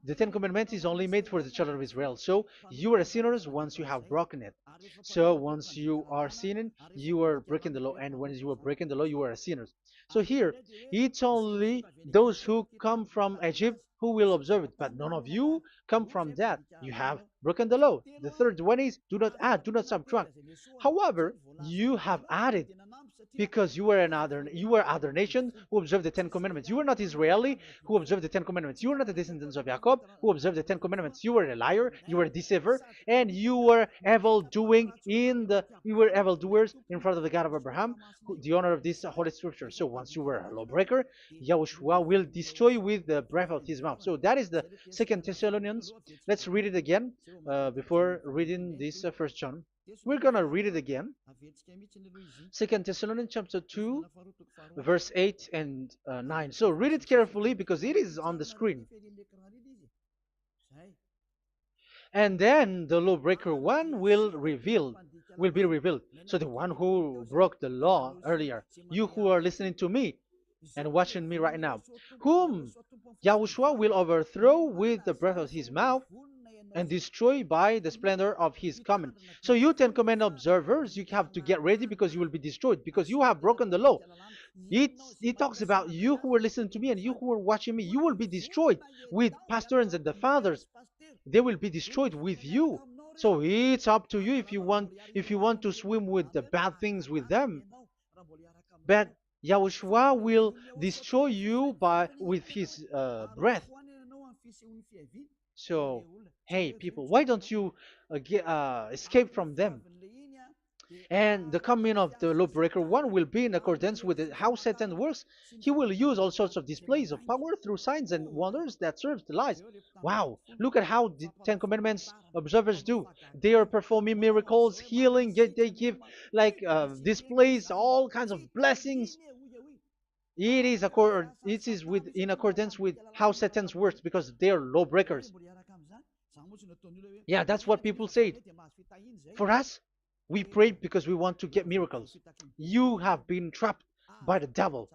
the Ten Commandments is only made for the children of Israel. So you are sinners once you have broken it. So once you are sinning, you are breaking the law. And when you are breaking the law, you are a sinner. So here, it's only those who come from Egypt who will observe it. But none of you come from that. You have broken the law. The third one is do not add, do not subtract. However, you have added, because you were other nation who observed the Ten Commandments. You were not Israeli who observed the Ten Commandments. You were not the descendants of Jacob who observed the Ten Commandments. You were a liar, you were a deceiver, and you were evildoers in front of the God of Abraham, the honor of this holy scripture. So once you were a lawbreaker, Yahushua will destroy you with the breath of his mouth. So that is the Second Thessalonians. Let's read it again before reading this First John. We're gonna read it again. Second Thessalonians chapter 2, verse 8 and 9. So read it carefully because it is on the screen. And then the lawbreaker one will be revealed. So the one who broke the law earlier, you who are listening to me and watching me right now, whom Yahushua will overthrow with the breath of his mouth and destroy by the splendor of his coming. So you Ten Commandment observers, you have to get ready because you will be destroyed, because you have broken the law. It talks about you who are listening to me and you who are watching me. You will be destroyed with pastors and the fathers. They will be destroyed with you. So it's up to you if you want to swim with the bad things with them. But Yahushua will destroy you with his breath. So, hey, people, why don't you escape from them? And the coming of the lawbreaker one will be in accordance with how Satan works. He will use all sorts of displays of power through signs and wonders that serve the lies. Wow, look at how the Ten Commandments observers do. They are performing miracles, healing, they give like displays, all kinds of blessings. It is in accordance with how Satan works, because they are lawbreakers. Yeah, that's what people say. For us, we pray because we want to get miracles. You have been trapped by the devil.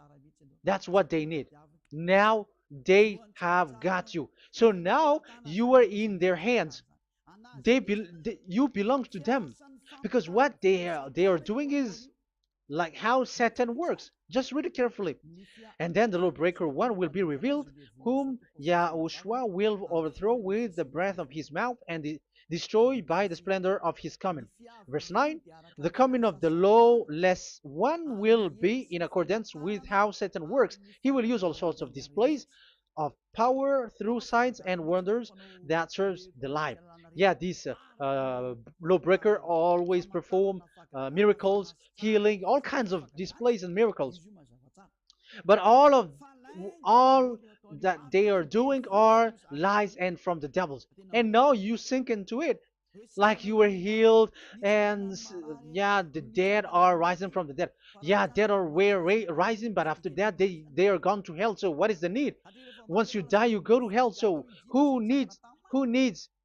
That's what they need. Now they have got you. So now you are in their hands. You belong to them, because what they are doing is like how Satan works. Just read it carefully. And then the lawbreaker one will be revealed, whom Yahushua will overthrow with the breath of his mouth and destroy by the splendor of his coming. Verse 9, the coming of the lawless one will be in accordance with how Satan works. He will use all sorts of displays of power through signs and wonders that serves the lie. Yeah, this lawbreaker always perform miracles, healing, all kinds of displays and miracles. But all that they are doing are lies and from the devils. And now you sink into it, like you were healed, and yeah, the dead are rising from the dead. Yeah, dead are rising, but after that they are gone to hell. So what is the need? Once you die, you go to hell. So who needs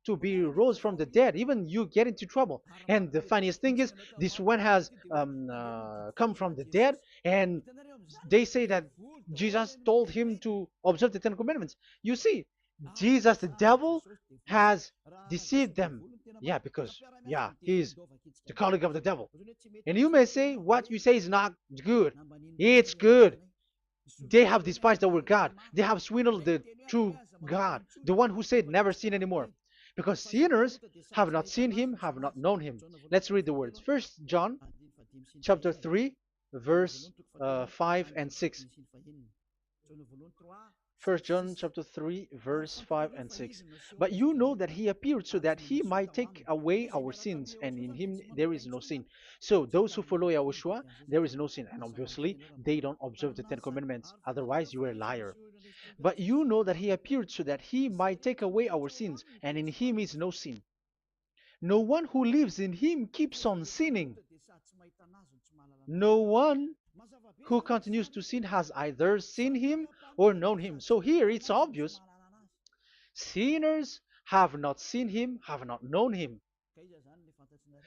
to be rose from the dead? Even you get into trouble. And the funniest thing is, this one has come from the dead, and they say that Jesus told him to observe the Ten Commandments. You see, Jesus, the devil, has deceived them. Yeah, because yeah, he's the colleague of the devil. And you may say what you say is not good. It's good. They have despised our God. They have swindled the true God, the one who said never sin anymore. Because sinners have not seen him, have not known him. Let's read the words. First John chapter 3, verse 5 and 6. First John chapter 3, verse 5 and 6. But you know that he appeared so that he might take away our sins, and in him there is no sin. So those who follow YAHOSHUAH, there is no sin. And obviously, they don't observe the Ten Commandments. Otherwise, you are a liar. But you know that he appeared so that he might take away our sins, and in him is no sin. No one who lives in him keeps on sinning. No one who continues to sin has either seen him or known him. So here it's obvious. Sinners have not seen him, have not known him.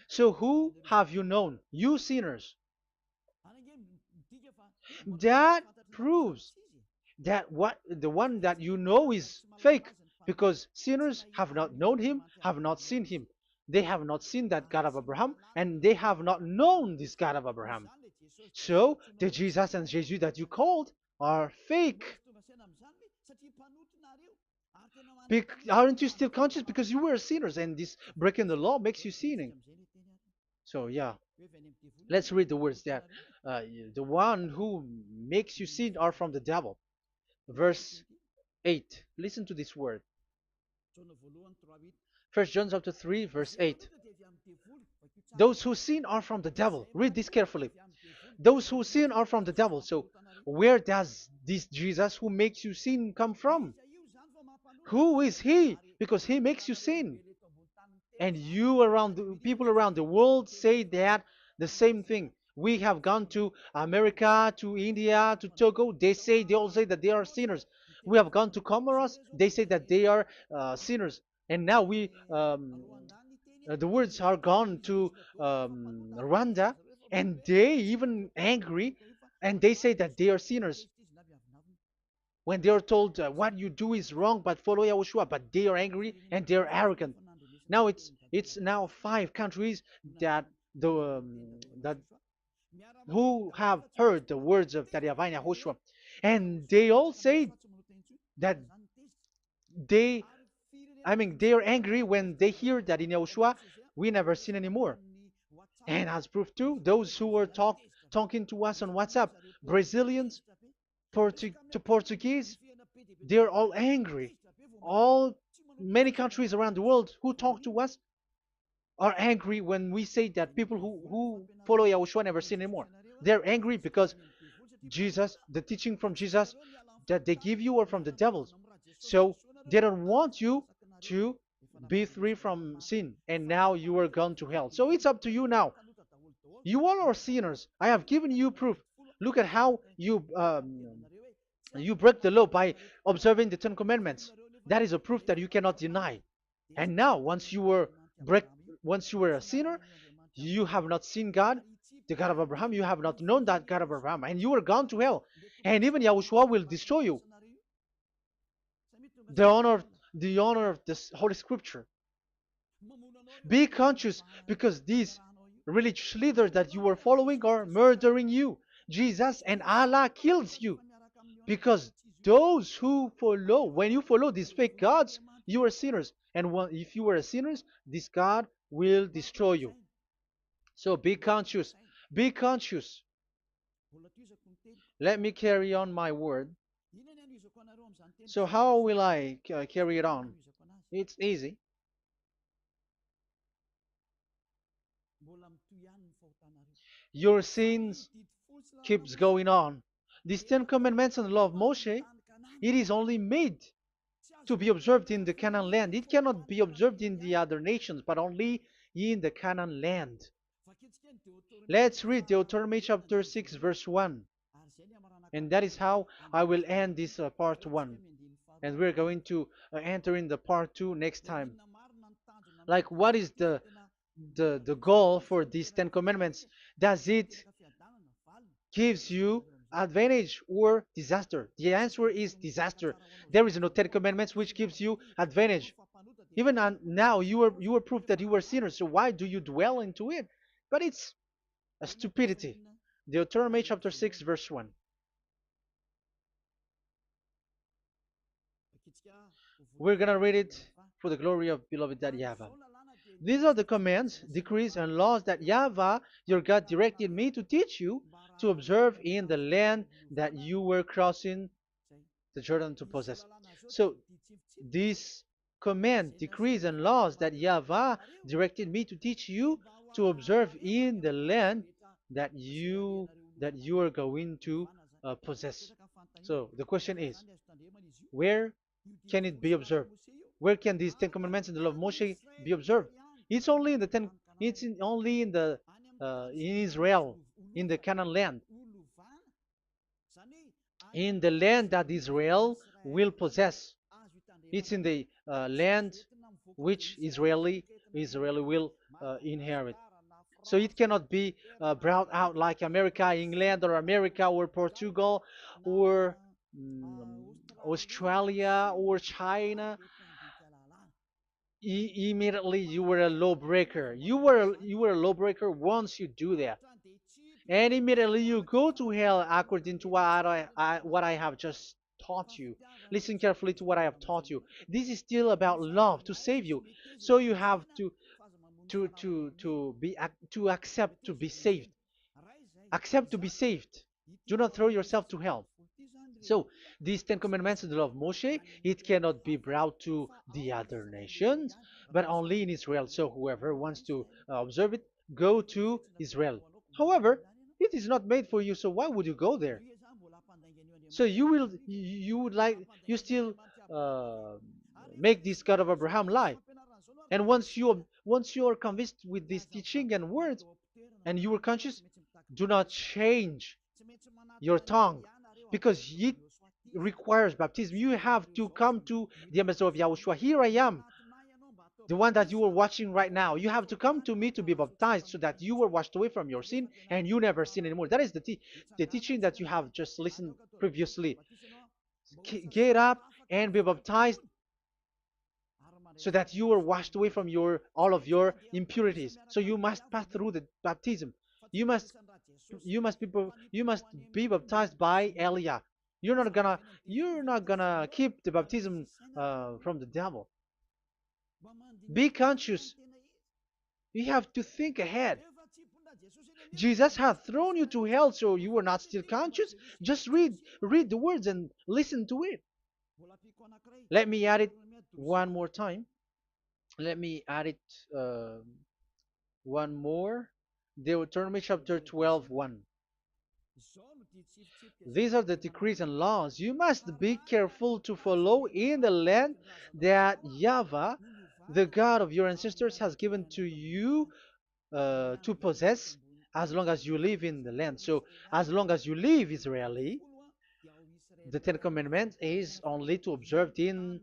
So who have you known? You sinners. That proves that what the one that you know is fake, because sinners have not known him, have not seen him. They have not seen that God of Abraham, and they have not known this God of Abraham. So the Jesus and Jesus that you called are fake. Aren't you still conscious? Because you were sinners, and this breaking the law makes you sinning. So yeah, let's read the words that the one who makes you sin are from the devil. Verse 8. Listen to this word. First John chapter 3, verse 8. Those who sin are from the devil. Read this carefully. Those who sin are from the devil. So where does this Jesus who makes you sin come from? Who is he? Because he makes you sin. And people around the world say that the same thing. We have gone to America, to India, to Togo. They all say that they are sinners. We have gone to Comoros. They say that they are sinners. And now the words are gone to Rwanda, and they even angry, and they say that they are sinners. When they are told what you do is wrong, but follow YAHOSHUAH, but they are angry and they are arrogant. Now it's now 5 countries that that who have heard the words of YAHVAH and YAHOSHUAH, and they all say that they they are angry when they hear that in YAHOSHUAH we never sin anymore. And as proof too, those who were talking to us on WhatsApp, Brazilians, Portuguese, they're all angry. Many countries around the world who talk to us are angry when we say that people who follow YAHOSHUAH never sin anymore. They're angry because Jesus, the teaching from Jesus that they give you are from the devils. So they don't want you to be free from sin, and now you are gone to hell. So it's up to you now. You all are sinners. I have given you proof. Look at how you break the law by observing the Ten Commandments. That is a proof that you cannot deny. And now, once you were a sinner, you have not seen God. the God of Abraham. You have not known that God of Abraham, and you are gone to hell. And even Yahushua will destroy you. The honor, the honor of this Holy Scripture. Be conscious because these religious leaders that you are following are murdering you. Jesus and Allah kills you because those who follow, when you follow these fake gods, you are sinners. And if you are a sinner, this God will destroy you. So be conscious. Be conscious. Let me carry on my word. So how will I carry it on? It's easy. Your sins keeps going on. These Ten Commandments and the law of Moshe, it is only made to be observed in the Canaan land. It cannot be observed in the other nations, but only in the Canaan land. Let's read Deuteronomy chapter 6, verse 1. And that is how I will end this part 1. And we're going to enter in the part 2 next time. Like, what is the goal for these Ten Commandments? Does it gives you advantage or disaster? The answer is disaster. There is no Ten Commandments which gives you advantage. Even now, you are proof that you are sinners. So why do you dwell into it? But it's a stupidity. Deuteronomy chapter 6, verse 1. We're going to read it for the glory of beloved Daddy Yahvah. These are the commands, decrees, and laws that Yahvah, your God, directed me to teach you to observe in the land that you were crossing the Jordan to possess. So, these command, decrees, and laws that Yahvah directed me to teach you to observe in the land that you are going to possess. So the question is, where can it be observed? Where can these Ten Commandments and the law of Moshe be observed? It's only in the ten. Only in the in Israel, in the Canaan land, in the land that Israel will possess. It's in the land which Israeli will inherit. So it cannot be brought out like America, England, or America, or Portugal, or Australia, or China. Immediately you were a lawbreaker. You were a lawbreaker once you do that, and immediately you go to hell according to what I have just taught you. Listen carefully to what I have taught you. This is still about love to save you. So you have to accept to be saved. Accept to be saved. Do not throw yourself to hell. So these Ten Commandments and the law of Moshe, it cannot be brought to the other nations, but only in Israel. So whoever wants to observe it, go to Israel. However, it is not made for you, so why would you go there? So you still uh, make this God of Abraham lie. And once you are convinced with this teaching and words, and you are conscious, do not change your tongue, because it requires baptism. You have to come to the ambassador of Yahushua. Here I am, the one that you are watching right now. You have to come to me to be baptized so that you are washed away from your sin and you never sin anymore. That is the teaching that you have just listened previously. Get up and be baptized so that you are washed away from all of your impurities. So you must pass through the baptism. You must you must be baptized by Elia. You're not gonna keep the baptism from the devil. Be conscious. You have to think ahead. Jesus has thrown you to hell, so you are not still conscious. Just read the words and listen to it. Let me add it one more time. Let me add it one more. Deuteronomy chapter 12, 1. These are the decrees and laws you must be careful to follow in the land that Yahvah, the God of your ancestors, has given to you to possess as long as you live in the land. So, as long as you live Israeli, the Ten Commandments is only to observe in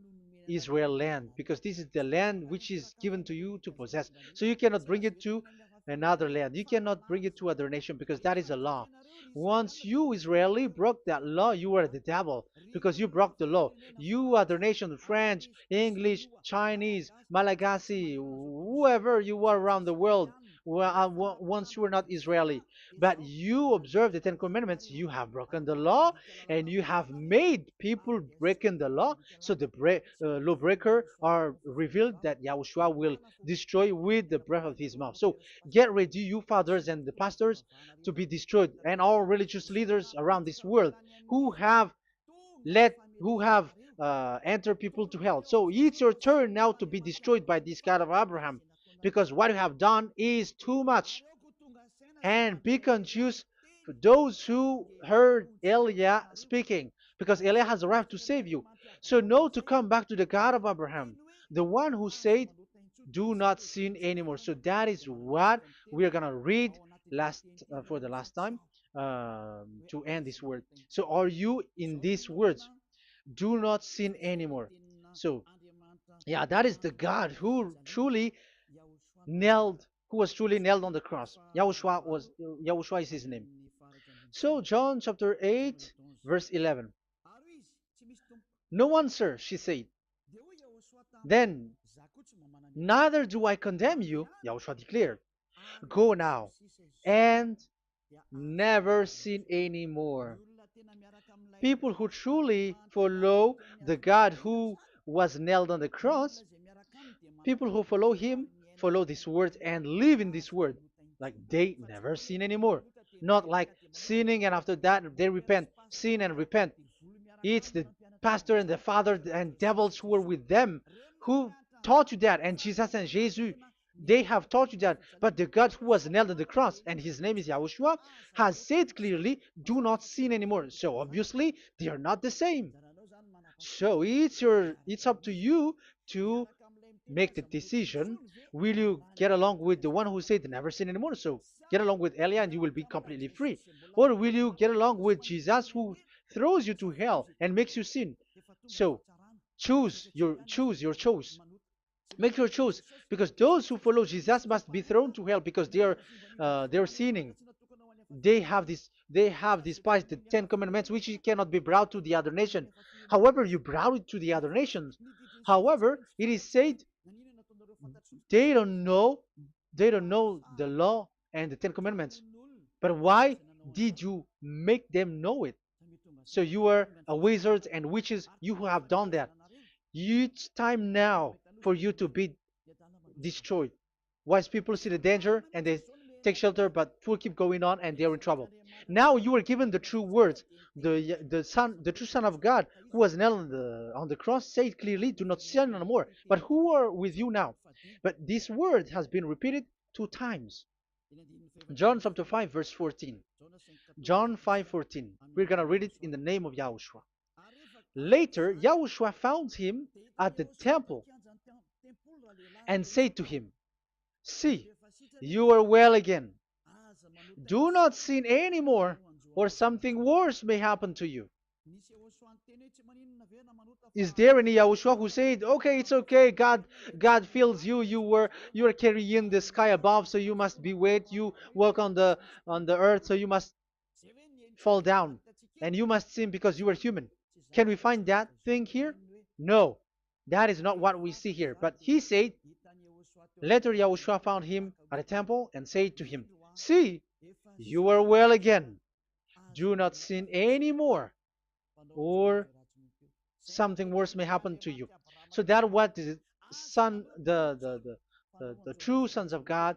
Israel land, because this is the land which is given to you to possess. So you cannot bring it to another land. You cannot bring it to other nation because that is a law. Once you Israeli broke that law, you were the devil because you broke the law. You other nation, French, English, Chinese, Malagasy, whoever you are around the world, well, once you were not Israeli, but you observe the Ten Commandments, you have broken the law and you have made people breaking the law. So the lawbreaker are revealed that Yahushua will destroy with the breath of his mouth. So get ready, you fathers and the pastors, to be destroyed, and all religious leaders around this world who have who have entered people to hell. So it's your turn now to be destroyed by this God of Abraham, because what you have done is too much. And be conscious for those who heard Eliah speaking, because Eliah has arrived to save you. So know to come back to the God of Abraham, the one who said, "Do not sin anymore." So that is what we are gonna read last for the last time to end this word. So are you in these words? Do not sin anymore. So yeah, that is the God who was truly nailed on the cross. Yahushua is his name. So John chapter 8, verse 11. No answer, she said. Then, neither do I condemn you, Yahushua declared. Go now and never sin anymore. People who truly follow the God who was nailed on the cross, people who follow him, follow this word and live in this word. Like they never sin anymore. Not like sinning and after that they repent. Sin and repent. It's the pastor and the father and devils who were with them who taught you that. And Jesus and Jesus, they have taught you that. But the God who was nailed on the cross, and his name is Yahushua, has said clearly, do not sin anymore. So obviously, they are not the same. So it's up to you to make the decision. Will you get along with the one who said never sin anymore? So get along with Elia and you will be completely free. Or will you get along with Jesus who throws you to hell and makes you sin? So choose your choice. Make your choice, because those who follow Jesus must be thrown to hell because they're sinning. They have despised the Ten Commandments, which cannot be brought to the other nation. However, you brought it to the other nations. However, it is said they don't know they don't know the law and the Ten Commandments. But why did you make them know it? So you are a wizard and witches, you who have done that. It's time now for you to be destroyed. Wise people see the danger and they take shelter, but will keep going on and they're in trouble. Now you are given the true words. The true Son of God, who was nailed on the cross, said clearly, "Do not sin no more." But who are with you now? But this word has been repeated 2 times. John chapter 5, verse 14. John 5:14. We're gonna read it in the name of Yahushua. Later, Yahushua found him at the temple and said to him, "See, you are well again. Do not sin anymore, or something worse may happen to you." Is there any Yahushua who said, "Okay, it's okay, God feels you, you are carrying the sky above, so you must be wet, you walk on the earth, so you must fall down, and you must sin because you are human"? Can we find that thing here? No, that is not what we see here. But he said, later Yahushua found him at a temple and said to him, "See, you are well again. Do not sin anymore, or something worse may happen to you." So that what the son, the true sons of God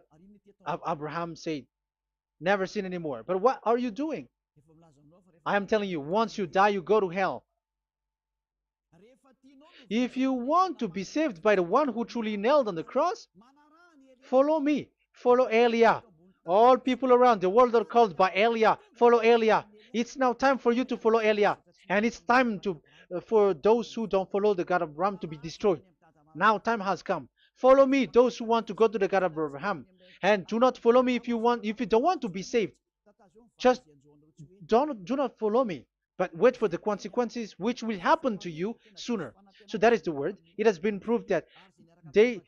of Abraham said, never sin anymore. But what are you doing? I am telling you, once you die, you go to hell. If you want to be saved by the one who truly nailed on the cross, follow me. Follow Elia. All people around the world are called by Elia. Follow Elia. It's now time for you to follow Elia. And it's time for those who don't follow the God of Abraham to be destroyed. Now time has come. Follow me, those who want to go to the God of Abraham. And do not follow me if you don't want to be saved. Just do not follow me, but wait for the consequences which will happen to you sooner. So that is the word. It has been proved that they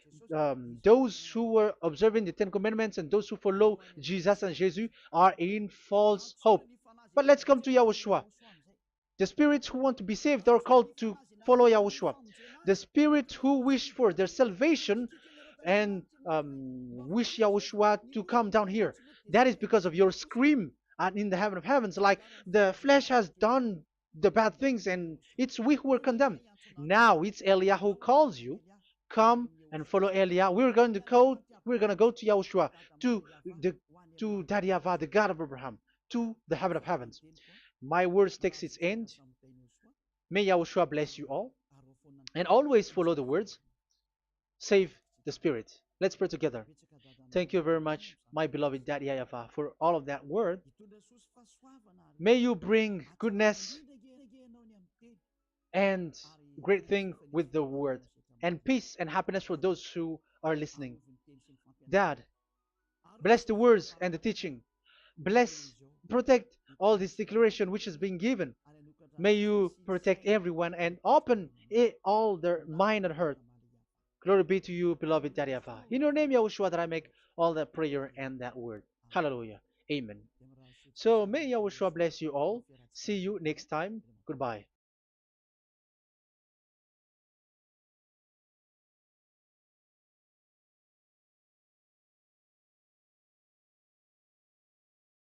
those who were observing the Ten Commandments and those who follow Jesus and Jesus are in false hope. But let's come to Yahushua. The spirits who want to be saved are called to follow Yahushua. The spirits who wish for their salvation and wish Yahushua to come down here. That is because of your scream and in the heaven of heavens. Like the flesh has done the bad things and it's we who are condemned. Now it's Eliah who calls you. Come and follow Eliah. We're going to go to Yahushua, to the to Daddy Yahweh, the God of Abraham, to the heaven of heavens. My words takes its end. May Yahushua bless you all. And always follow the words. Save the spirit. Let's pray together. Thank you very much, my beloved Daddy Yahvah, for all of that word. May you bring goodness and great thing with the word, and peace and happiness for those who are listening. Dad, bless the words and the teaching. Bless, protect all this declaration which is being given. May you protect everyone and open all their mind and heart. Glory be to you, beloved Daddy Yahweh. In your name, Yahushua, that I make all that prayer and that word. Hallelujah. Amen. So may Yahushua bless you all. See you next time. Goodbye.